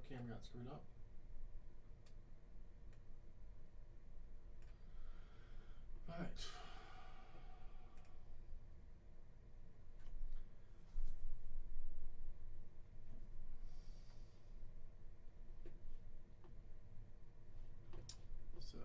webcam got screwed up. All right. So.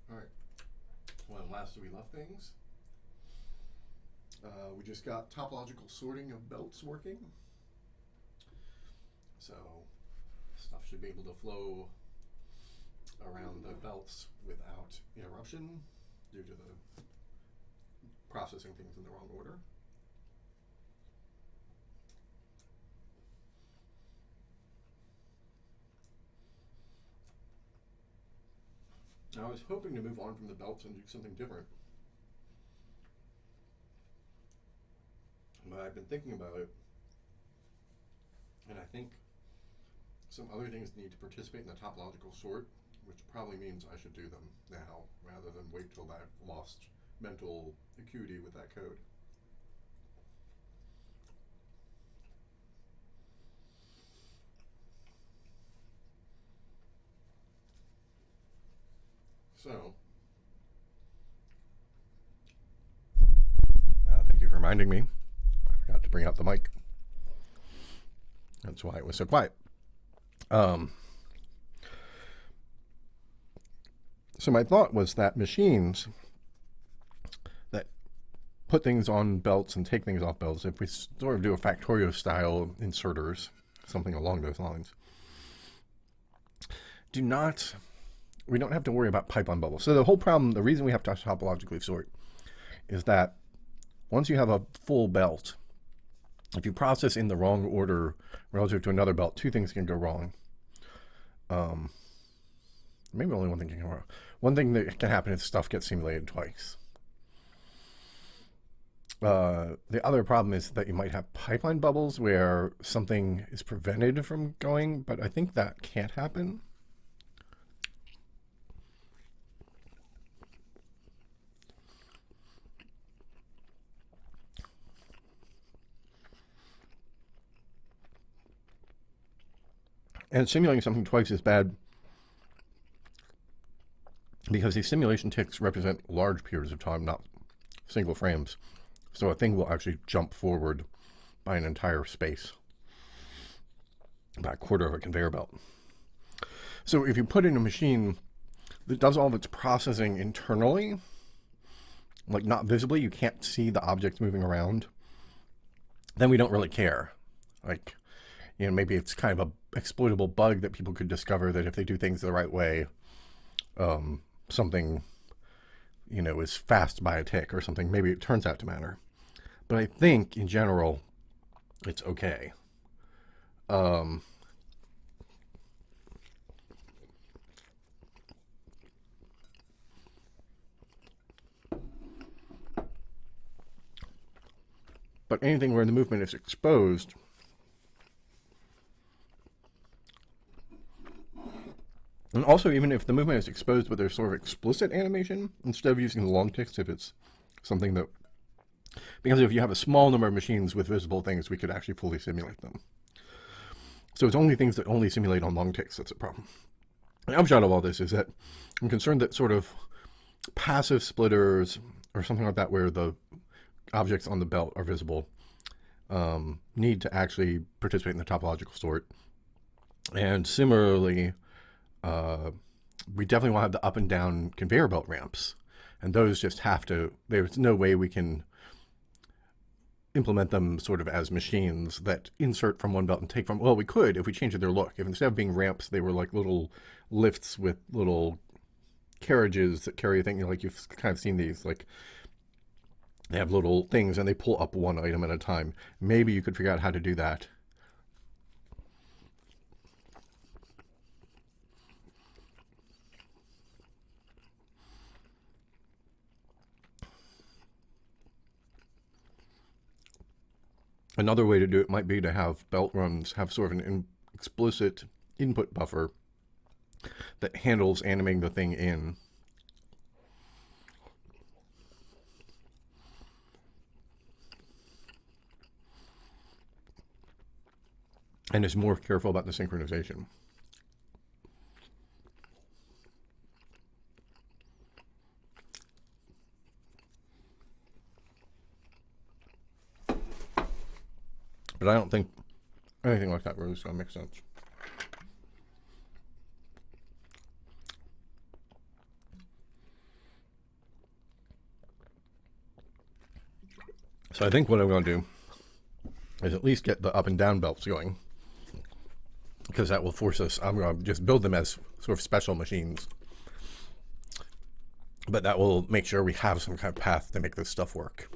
All right. When last we left things, we just got topological sorting of belts working. So stuff should be able to flow around the belts without interruption due to the processing things in the wrong order. Now, I was hoping to move on from the belts and do something different, but I've been thinking about it, and I think some other things need to participate in the topological sort, which probably means I should do them now rather than wait till I've lost mental acuity with that code. So, thank you for reminding me. I forgot to bring out the mic. That's why it was so quiet. So my thought was that machines that put things on belts and take things off belts, if we sort of do a Factorio style inserters, something along those lines, we don't have to worry about pipeline bubbles. So the whole problem, the reason we have to topologically sort is that once you have a full belt, if you process in the wrong order relative to another belt, two things can go wrong. Maybe only one thing can go wrong. One thing that can happen is stuff gets simulated twice. The other problem is that you might have pipeline bubbles where something is prevented from going, but I think that can't happen. And simulating something twice is bad because these simulation ticks represent large periods of time, not single frames. So a thing will actually jump forward by an entire space, about a quarter of a conveyor belt. So if you put in a machine that does all of its processing internally, like not visibly, you can't see the objects moving around, then we don't really care. Like, maybe it's kind of a exploitable bug that people could discover that if they do things the right way, something, is fast by a tick or something. Maybe it turns out to matter. But I think, in general, it's okay. But anything where the movement is exposed, and also even if the movement is exposed but there's sort of explicit animation, instead of using the long ticks, if it's something that, because if you have a small number of machines with visible things, we could actually fully simulate them. So it's only things that only simulate on long ticks that's a problem. The upshot of all this is that I'm concerned that sort of passive splitters or something like that where the objects on the belt are visible need to actually participate in the topological sort. And similarly, we definitely want to have the up and down conveyor belt ramps. And those just have to, there's no way we can implement them sort of as machines that insert from one belt and take from, well, we could if we changed their look. If instead of being ramps, they were like little lifts with little carriages that carry a thing, like you've kind of seen these, like they have little things and they pull up one item at a time. Maybe you could figure out how to do that. Another way to do it might be to have belt runs have sort of an explicit input buffer that handles animating the thing in. And is more careful about the synchronization. But I don't think anything like that really is going to make sense. So I think what I'm going to do is at least get the up and down belts going, because that will force us, I'm going to just build them as sort of special machines. But that will make sure we have some kind of path to make this stuff work.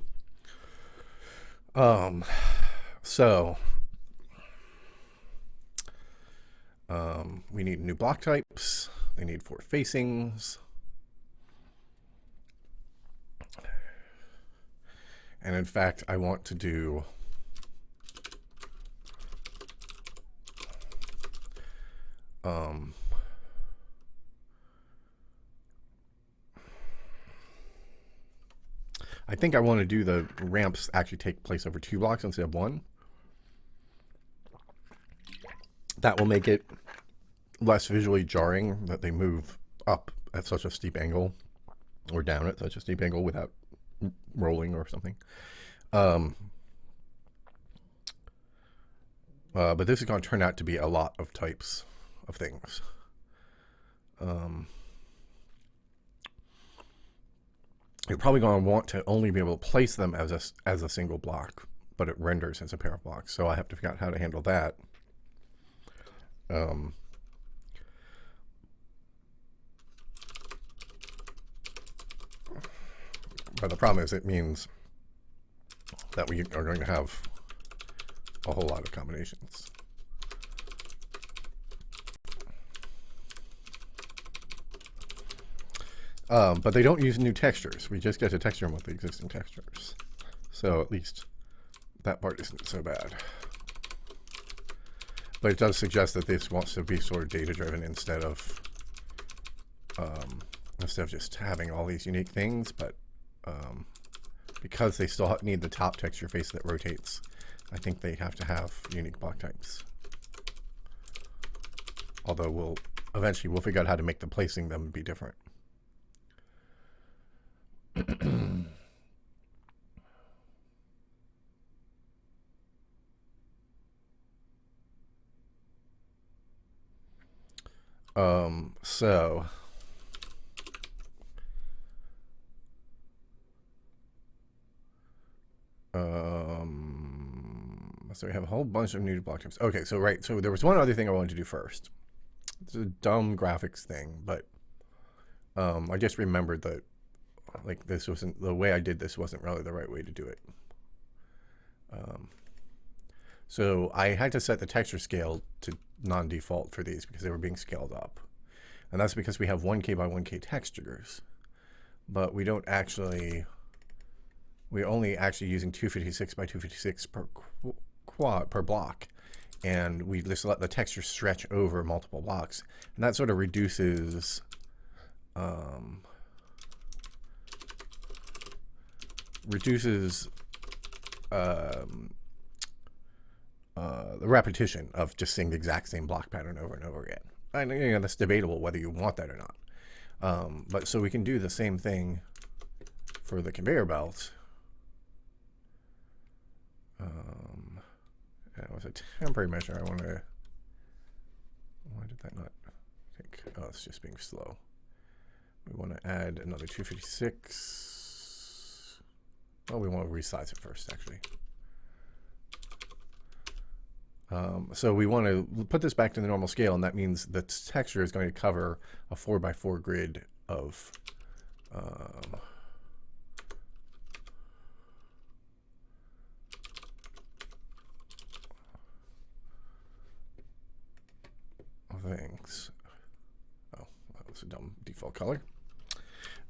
So we need new block types. They need 4 facings. And in fact, I want to do I think I want to do the ramps actually take place over 2 blocks instead of 1. That will make it less visually jarring that they move up at such a steep angle or down at such a steep angle without rolling or something. But this is going to turn out to be a lot of types of things. You're probably going to want to only be able to place them as a single block, but it renders as a pair of blocks. So I have to figure out how to handle that. But the problem is it means that we are going to have a whole lot of combinations. But they don't use new textures. We just get to texture them with the existing textures. So at least that part isn't so bad. But it does suggest that this wants to be sort of data-driven instead of just having all these unique things. But because they still need the top texture face that rotates, I think they have to have unique block types. Although eventually we'll figure out how to make the placing them be different. So we have a whole bunch of new block types. Okay, so right, so there was one other thing I wanted to do first. It's a dumb graphics thing, but I just remembered that like this wasn't the way I did this wasn't really the right way to do it. So I had to set the texture scale to non-default for these because they were being scaled up. And that's because we have 1K by 1K textures, but we don't actually, we're only actually using 256 by 256 per block. And we just let the texture stretch over multiple blocks. And that sort of reduces the repetition of just seeing the exact same block pattern over and over again. I know that's debatable whether you want that or not. But so we can do the same thing for the conveyor belt. That was a temporary measure. I want to. Why did that not take? Oh, it's just being slow. We want to add another 256. Oh, we want to resize it first, actually. So we want to put this back to the normal scale, and that means the texture is going to cover a 4x4 grid of things. Oh, that was a dumb default color.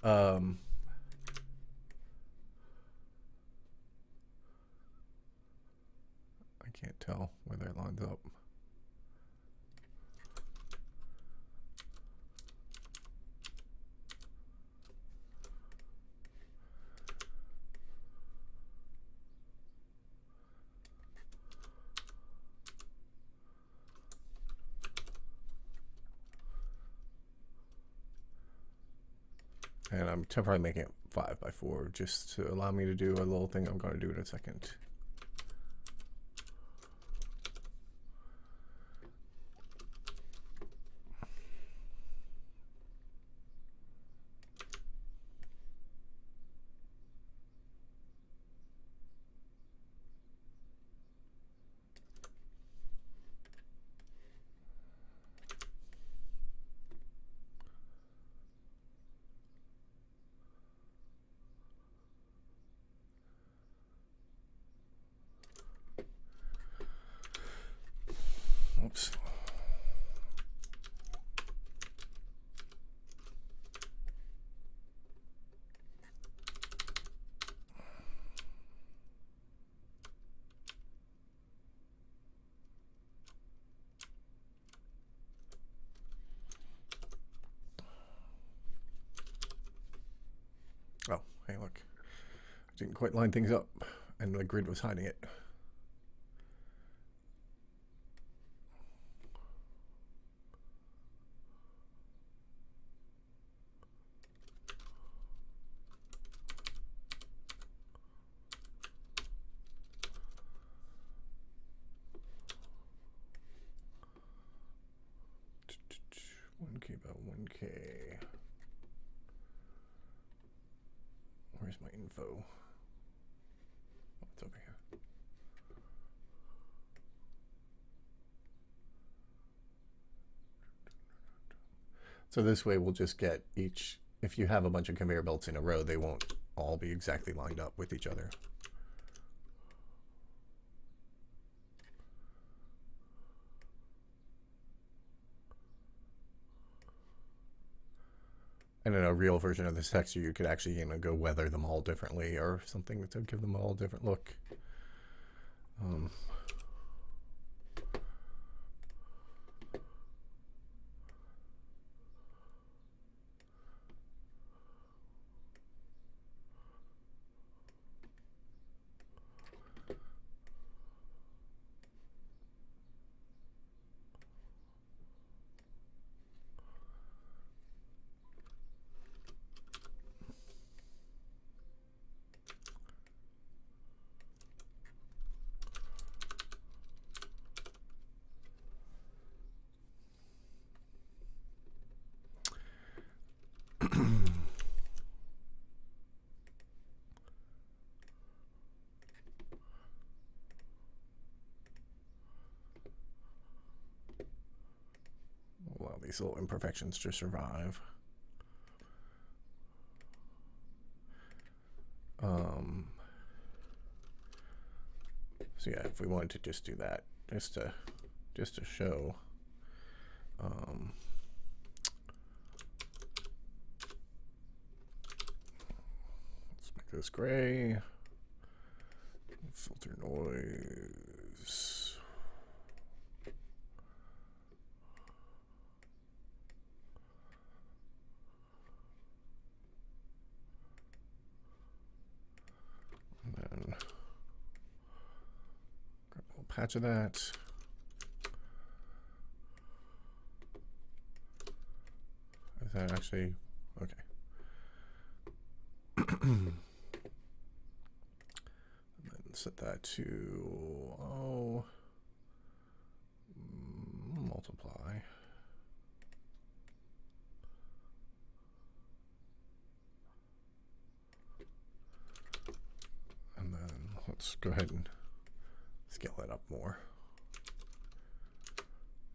I can't tell where that lines up. And I'm temporarily making it 5x4 just to allow me to do a little thing I'm going to do in a second. Oops. Oh, hey, look. I didn't quite line things up, and the grid was hiding it. About 1K. Where's my info? Oh, it's over here. So this way we'll just get each, if you have a bunch of conveyor belts in a row, they won't all be exactly lined up with each other. And in a real version of this texture, you could actually, go weather them all differently or something to give them all a different look. Allow these little imperfections to survive. So yeah, if we wanted to just do that, just to show. Let's make this gray. Filter noise. And then grab a little patch of that. Is that actually okay? And then set that to multiply. And then let's go ahead and scale that up more.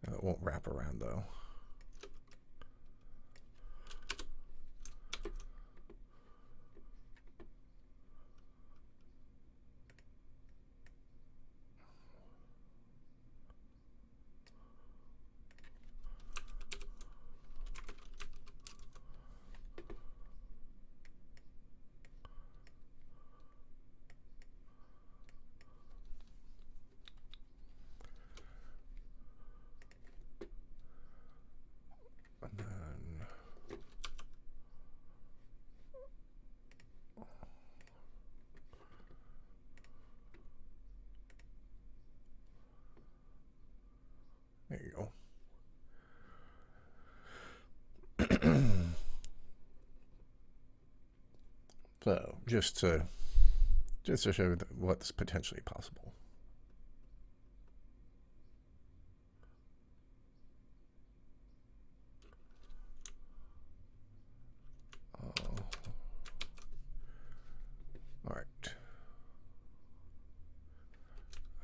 It won't wrap around though. And then there you go. So just to show what's potentially possible. All right.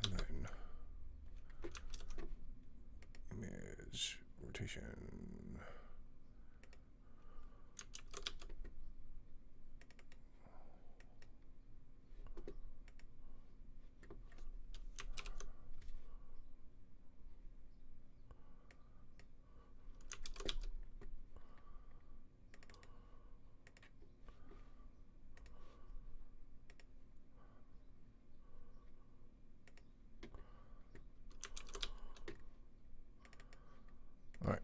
And then image rotation. All right.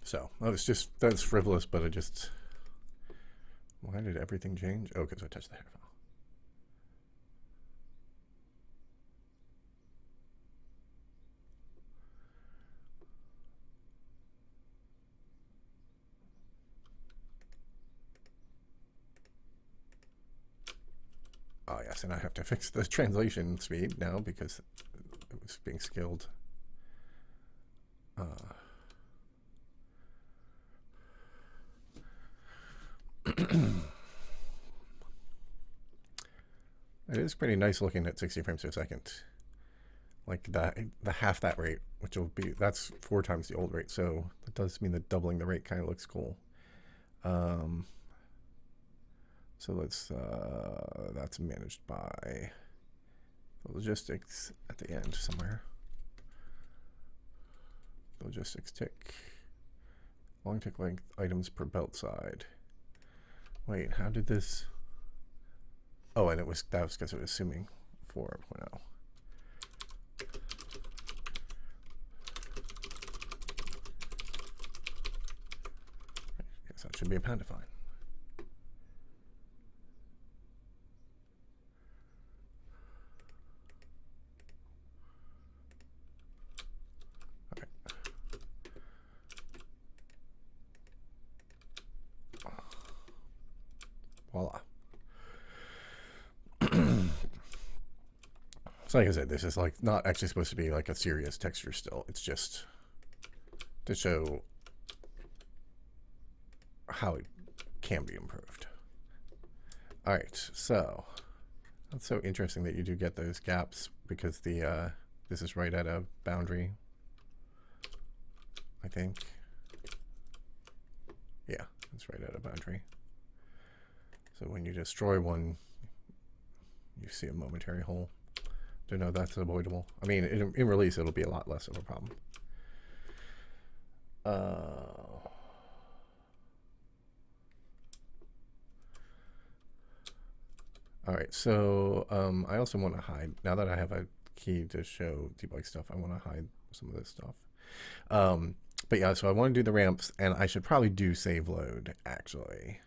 So that's frivolous, but why did everything change? Oh, because I touched the header file. Oh yes, and I have to fix the translation speed now because it was being scaled. It is pretty nice looking at 60 frames per second. Like the half that rate, which will be, that's 4 times the old rate. So that does mean that doubling the rate kind of looks cool. So that's managed by logistics at the end somewhere. Logistics tick. Long tick length items per belt side. Wait, how did this? Oh, and that was because it was assuming 4.0. Guess that should be a pound define. Voila. So like I said, this is like not actually supposed to be like a serious texture still. It's just to show how it can be improved. All right, so that's so interesting that you do get those gaps because the this is right at a boundary, I think. Yeah, it's right at a boundary. So when you destroy one, you see a momentary hole. Don't know, that's avoidable. I mean, in release, it'll be a lot less of a problem. All right, so I also want to hide, now that I have a key to show debug stuff, I want to hide some of this stuff. But yeah, so I want to do the ramps, and I should probably do save load, actually,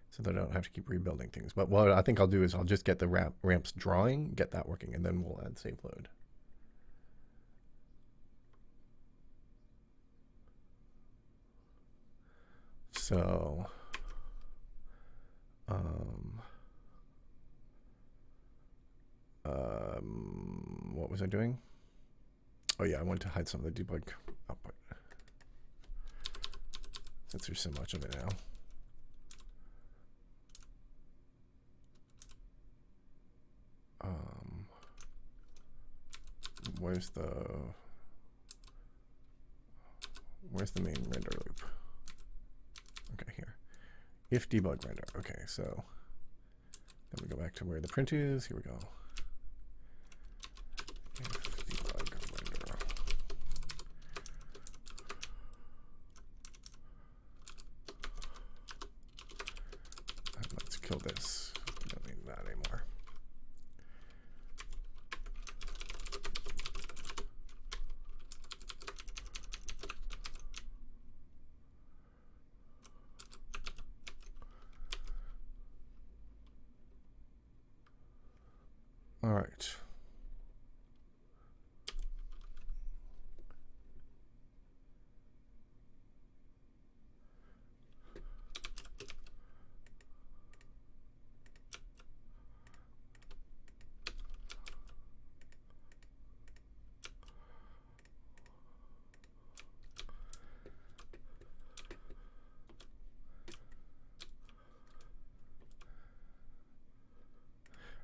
so that I don't have to keep rebuilding things. But what I think I'll do is I'll just get the ramps drawing, get that working, and then we'll add save load. So, what was I doing? Oh yeah, I wanted to hide some of the debug output since there's so much of it now. where's the main render loop? Okay, here. If debug render. Okay, so then we go back to where the print is. Here we go. If debug render. And let's kill this. We don't need that anymore. All right.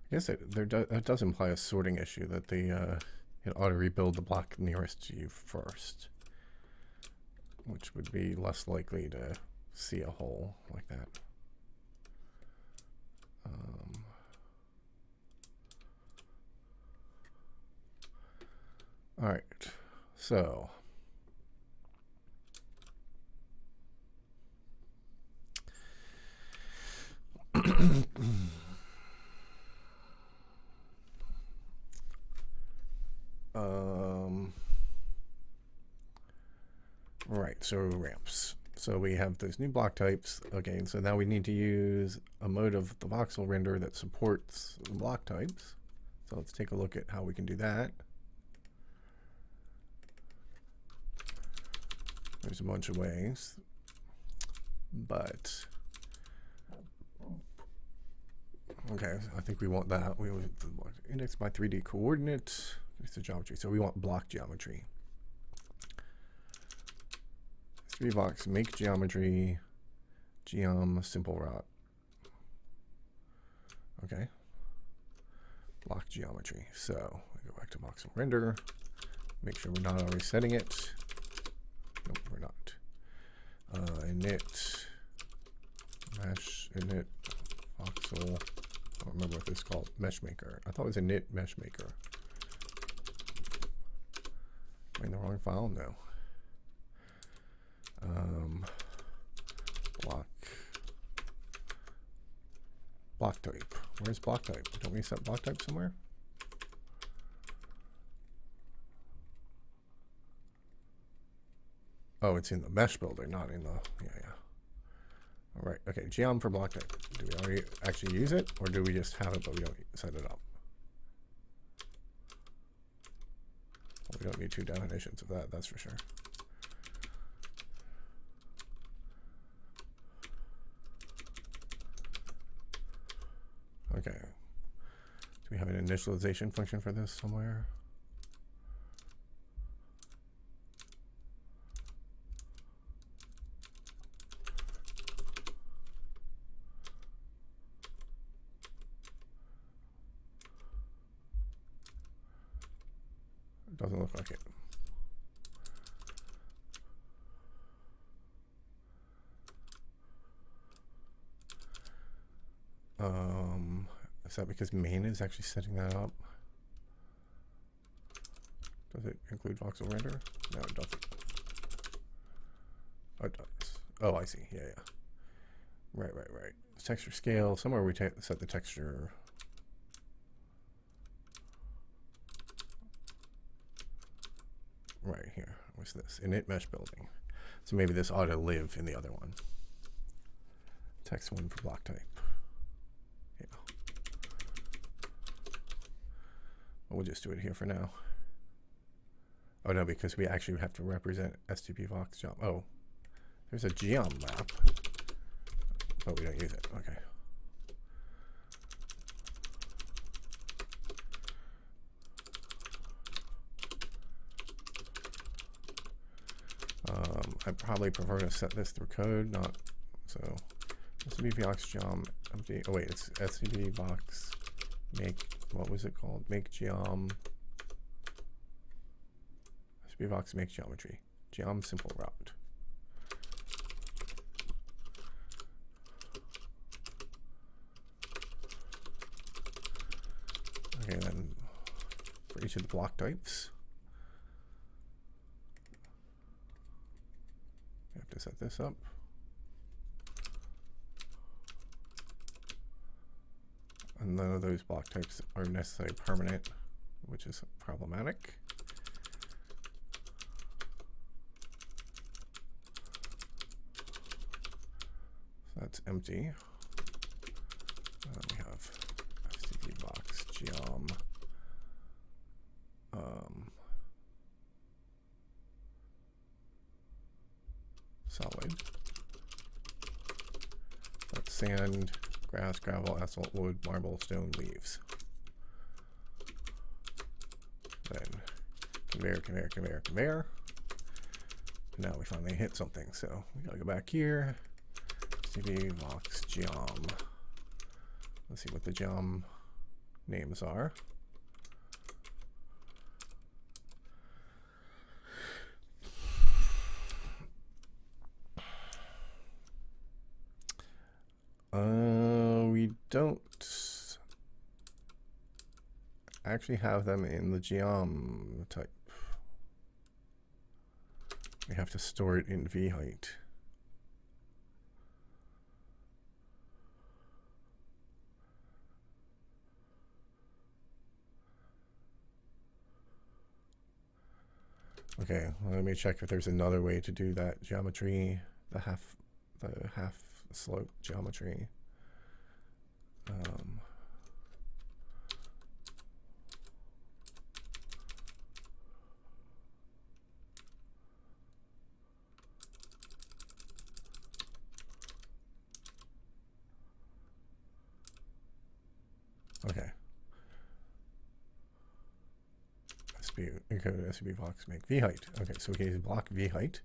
I guess that does imply a sorting issue, that it ought to rebuild the block nearest to you first, which would be less likely to see a hole like that. All right, so right, so ramps. So we have those new block types. Okay, so now we need to use a mode of the voxel render that supports the block types. So let's take a look at how we can do that. There's a bunch of ways, but okay, I think we want that. We want the index by 3D coordinate. It's the geometry. So we want block geometry. 3box make geometry geom simple rot. Okay. Block geometry. So we go back to voxel render. Make sure we're not already setting it. Nope, we're not. Init mesh init voxel. I don't remember what this is called. Mesh maker. I thought it was init mesh maker. Am I in the wrong file? No. Block type. Where's block type? Don't we set block type somewhere? Oh, it's in the mesh builder, not in the, yeah. All right, okay, geom for block type. Do we already actually use it, or do we just have it but we don't set it up? Well, we don't need two definitions of that, that's for sure. Okay, do we have an initialization function for this somewhere? It doesn't look like it. Is that because main is actually setting that up? Does it include voxel render? No, it doesn't. Oh, it does. Oh, I see. Yeah. Right. Texture scale. Somewhere we set the texture. Right here. What's this? Init mesh building. So maybe this ought to live in the other one. Text one for block type. Yeah. Well, we'll just do it here for now. Oh no, because we actually have to represent STP Vox geom. Oh, there's a geom map, but we don't use it. Okay. I probably prefer to set this through code, not so. STP Vox geom empty. Oh wait, it's STP Vox make. What was it called? Make geom. SBVox make geometry. Geom simple route. Okay, then for each of the block types, we have to set this up. And none of those block types are necessarily permanent, which is problematic. So that's empty. We have STVBox geom solid. That's sand, grass, gravel, asphalt, wood, marble, stone, leaves. Then conveyor, conveyor, conveyor, conveyor. Now we finally hit something, so we gotta go back here. STVBox geom. Let's see what the geom names are. We don't actually have them in the geom type. We have to store it in vheight. Okay, well, let me check if there's another way to do that geometry, the half slope geometry. Okay. SBVox make vheight. Okay, so we can block vheight.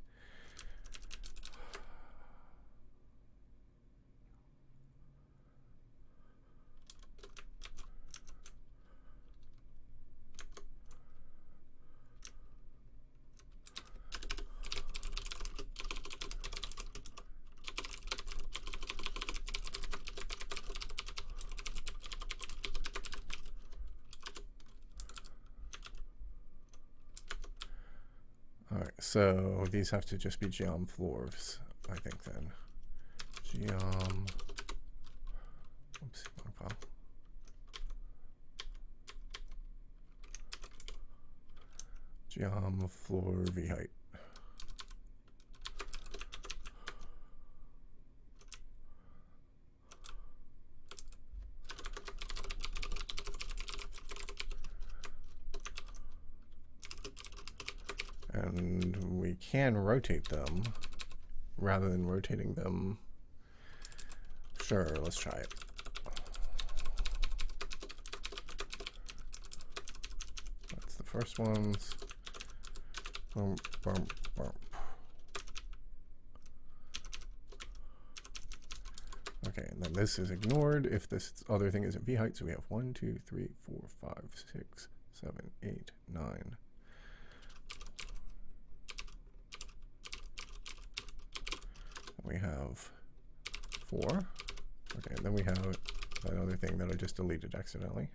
Alright, so these have to just be geom floors, I think then. Geom. Oops, wrong file. Geom floor vheight. And we can rotate them rather than rotating them. Sure, let's try it. That's the first ones. Boom, boom, boom. Okay, and then this is ignored if this other thing isn't vheight. So we have 1, 2, 3, 4, 5, 6, 7, 8, 9. We have 4. Okay, and then we have that other thing that I just deleted accidentally.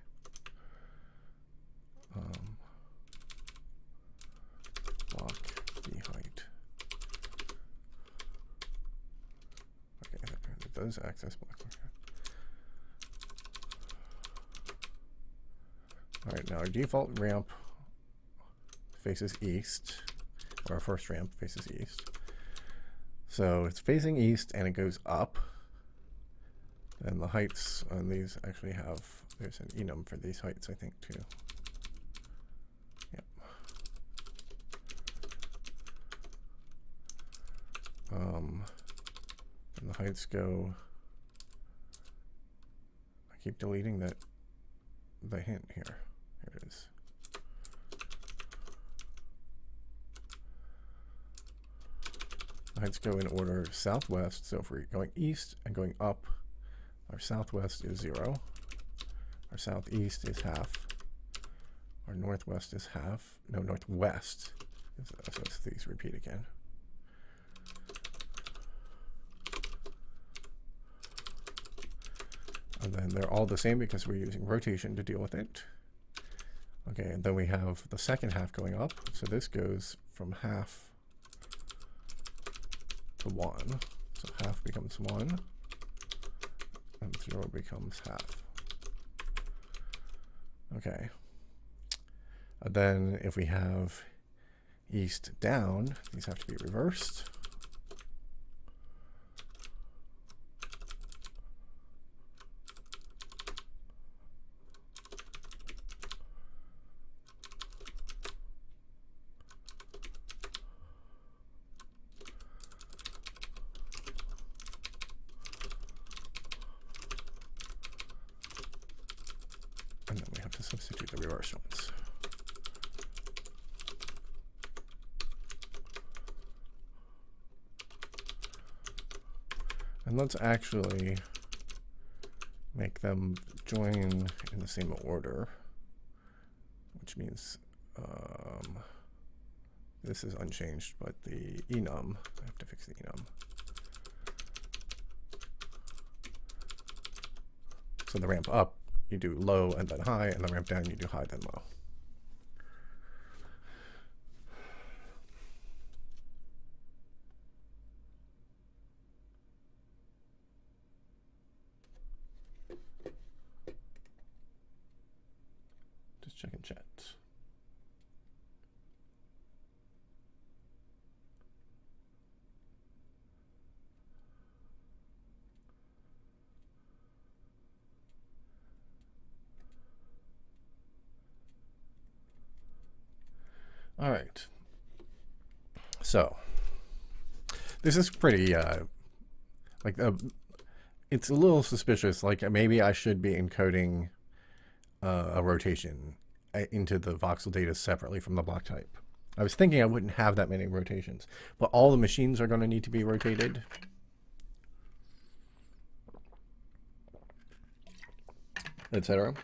Block vheight. Okay, it does access block. All right, now our default ramp faces east, or our first ramp faces east. So it's facing east and it goes up. And the heights on these actually have, there's an enum for these heights, I think, too. Yep. And the heights go, I keep deleting the hint here. Here it is. Heights go in order southwest, so if we're going east and going up, our southwest is 0, our southeast is half, our northwest is half, no, northwest So these repeat again. And then they're all the same because we're using rotation to deal with it. Okay, and then we have the second half going up. So this goes from half to 1. So half becomes 1, and 0 becomes half. Okay. And then if we have east down, these have to be reversed. And then we have to substitute the reverse ones. And let's actually make them join in the same order, which means this is unchanged, but the enum, I have to fix the enum. So the ramp up, you do low and then high, and the ramp down, you do high then low. Just checking chat. All right. So this is pretty it's a little suspicious. Like maybe I should be encoding a rotation into the voxel data separately from the block type. I was thinking I wouldn't have that many rotations, but all the machines are going to need to be rotated. Etc.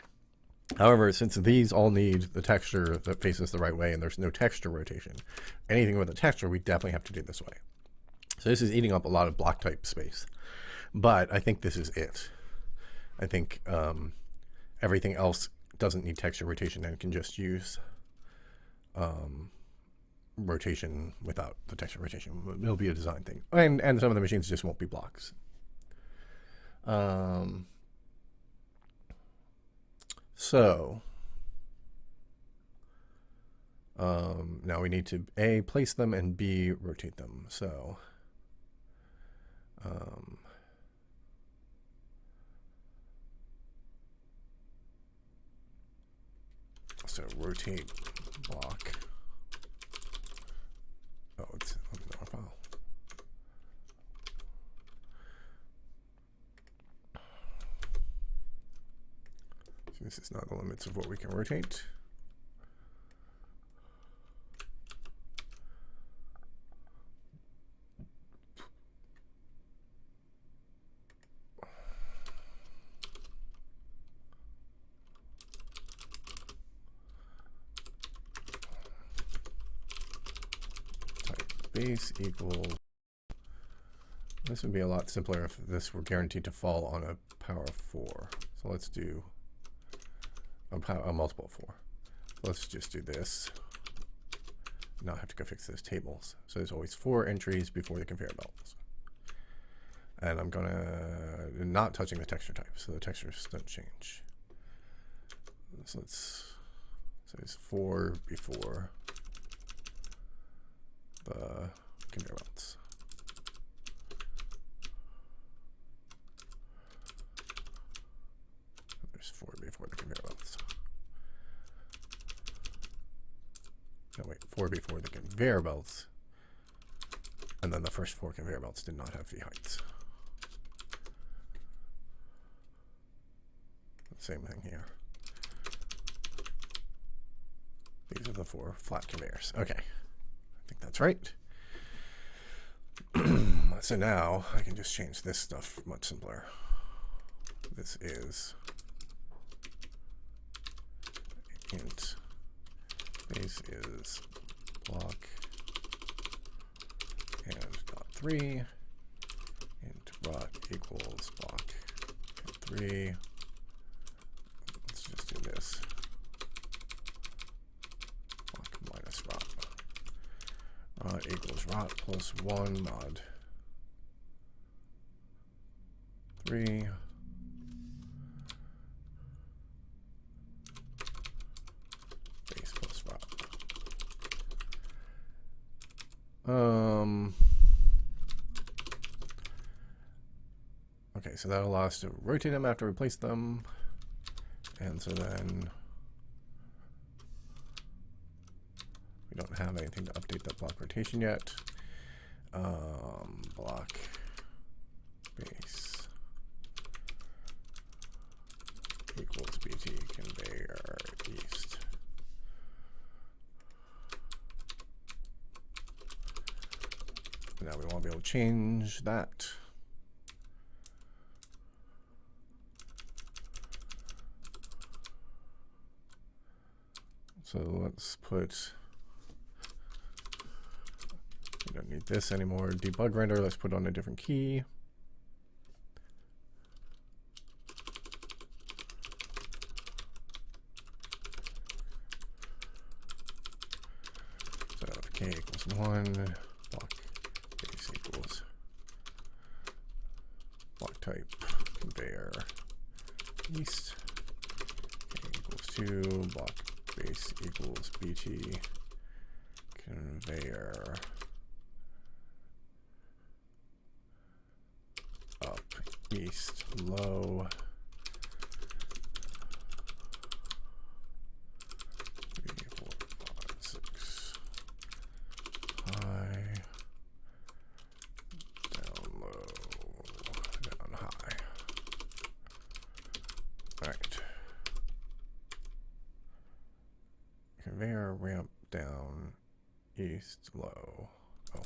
However, since these all need the texture that faces the right way and there's no texture rotation, anything with a texture, we definitely have to do this way. So this is eating up a lot of block type space. But I think this is it. I think everything else doesn't need texture rotation and can just use rotation without the texture rotation. It'll be a design thing. And some of the machines just won't be blocks. So now we need to A, place them, and B, rotate them. So rotate block. Oh, it's on our file. So this is not the limits of what we can rotate. Base equals, this would be a lot simpler if this were guaranteed to fall on a power of 4. So let's do a multiple of 4. Let's just do this. Not have to go fix those tables. So there's always 4 entries before the conveyor belts. And I'm gonna not touching the texture type, so the textures don't change. So there's 4 before the conveyor belts. There's 4 before the conveyor belts. No, wait, 4 before the conveyor belts. And then the first 4 conveyor belts did not have V heights. Same thing here. These are the 4 flat conveyors. Okay. I think that's right. So now I can just change this stuff much simpler. This is int base is block 3 int rot equals block 3. Let's just do this. Block minus rot. Rot equals rot plus 1 mod 3. Base plus rot. Okay, so that allows us to rotate them after we place them. And so then we don't have anything to update that block rotation yet. Block base equals BT conveyor east. Now we won't be able to change that. So let's put, we don't need this anymore. Debug render, let's put on a different key. So k equals 1, block base equals block type conveyor east, k equals 2, block base equals BT conveyor up east low 3, 4, 5, 6 high down low down high. All right. Conveyor ramp down east low. Oh.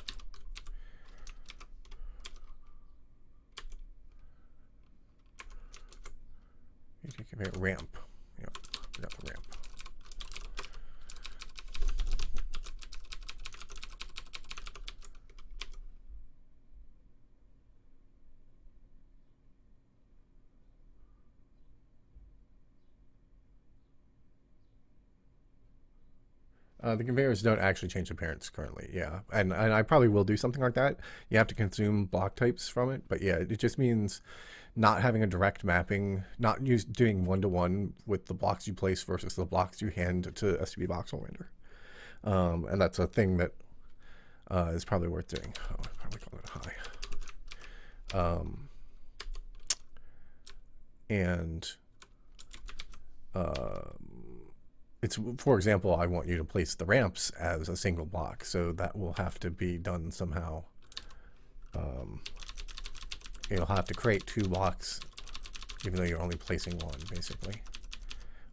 Conveyor ramp. Yep, forgot the ramp. The conveyors don't actually change appearance currently, yeah. And I probably will do something like that. You have to consume block types from it, but yeah, it just means not having a direct mapping, not doing one-to-one with the blocks you place versus the blocks you hand to STB voxel render. And that's a thing that is probably worth doing. Oh, I probably call it high. It's, for example, I want you to place the ramps as a single block, so that will have to be done somehow. You'll have to create 2 blocks, even though you're only placing 1, basically.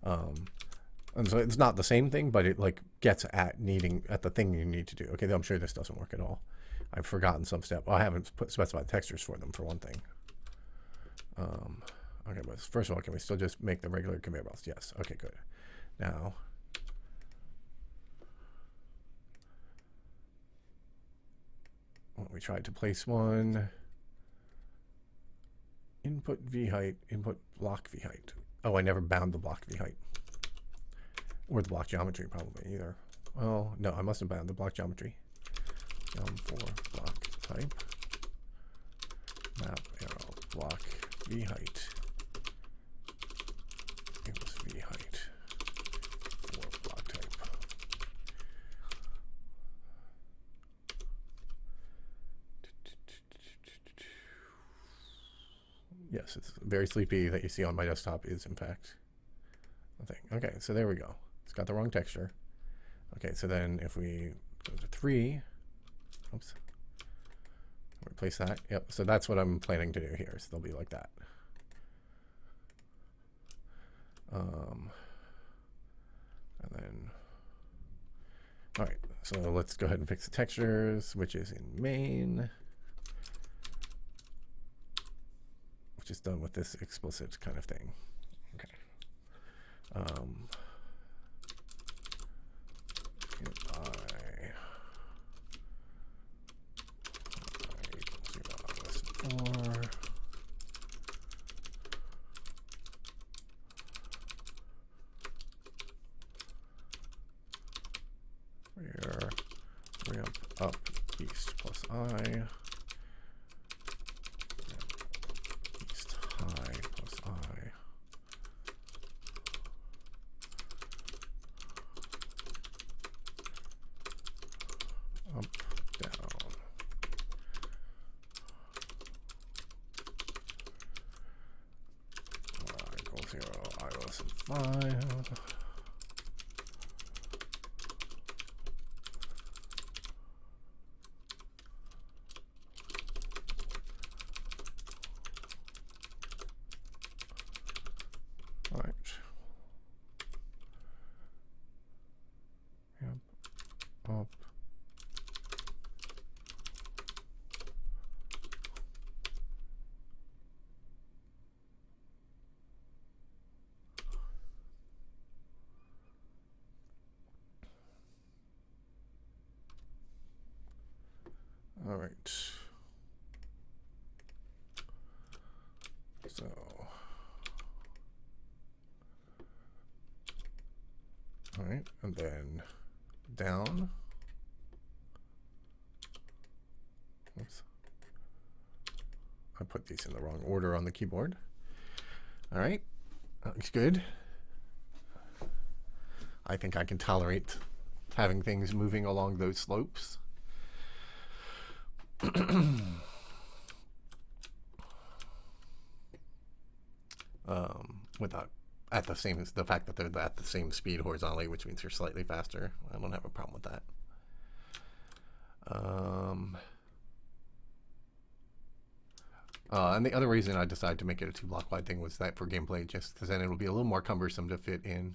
And so it's not the same thing, but it like gets at the thing you need to do. Okay, I'm sure this doesn't work at all. I've forgotten some step. Well, I haven't specified textures for them, for one thing. Okay, but first of all, can we still just make the regular conveyor belts? Yes. Okay, good. Now, we tried to place one. Input v height, input block v height. Oh, I never bound the block v height. Or the block geometry, probably, either. Well, no, I must have bound the block geometry. For block type. Map arrow block v height. Equals v height. For block type. Yes, it's very sleepy that you see on my desktop is in fact the thing. Okay, so there we go. It's got the wrong texture. Okay, so then if we go to 3, oops, replace that. Yep, so that's what I'm planning to do here. So they'll be like that. And then, all right, so let's go ahead and fix the textures, which is in main, which is done with this explicit kind of thing. Okay. where ramp up east plus I, east high plus I, up, down. Equals 0, I less than 5. All right. Yep. Up. All right. So all right, and then down. Oops. I put these in the wrong order on the keyboard. All right, that looks good. I think I can tolerate having things moving along those slopes. Without at the fact that they're at the same speed horizontally, which means they're slightly faster. I don't have a problem with that. And the other reason I decided to make it a 2-block wide thing was that for gameplay, just because then it'll be a little more cumbersome to fit in